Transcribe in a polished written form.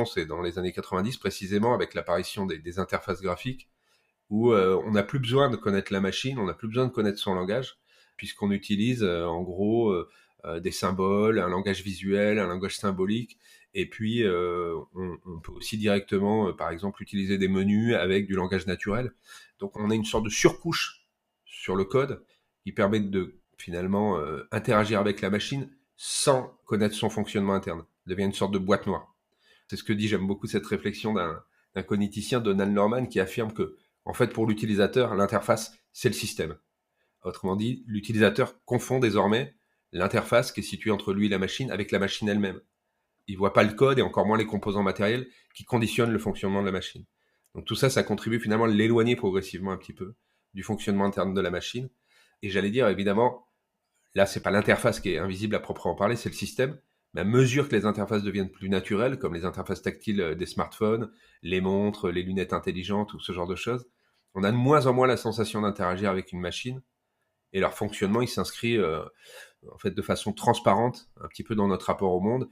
c'est dans les années 90 précisément, avec l'apparition des interfaces graphiques, où on n'a plus besoin de connaître la machine, on n'a plus besoin de connaître son langage, puisqu'on utilise en gros des symboles, un langage visuel, un langage symbolique, et puis on peut aussi directement, par exemple, utiliser des menus avec du langage naturel. Donc on a une sorte de surcouche sur le code qui permet de finalement interagir avec la machine sans connaître son fonctionnement interne. Ça devient une sorte de boîte noire. C'est ce que dit, j'aime beaucoup cette réflexion d'un cogniticien, Donald Norman, qui affirme que, en fait, pour l'utilisateur, l'interface, c'est le système. Autrement dit, l'utilisateur confond désormais l'interface qui est située entre lui et la machine avec la machine elle-même. Il voit pas le code et encore moins les composants matériels qui conditionnent le fonctionnement de la machine. Donc tout ça, ça contribue finalement à l'éloigner progressivement un petit peu du fonctionnement interne de la machine. Et j'allais dire, évidemment, là, c'est pas l'interface qui est invisible à proprement parler, c'est le système. Mais à mesure que les interfaces deviennent plus naturelles, comme les interfaces tactiles des smartphones, les montres, les lunettes intelligentes ou ce genre de choses, on a de moins en moins la sensation d'interagir avec une machine. Et leur fonctionnement, il s'inscrit en fait de façon transparente, un petit peu dans notre rapport au monde.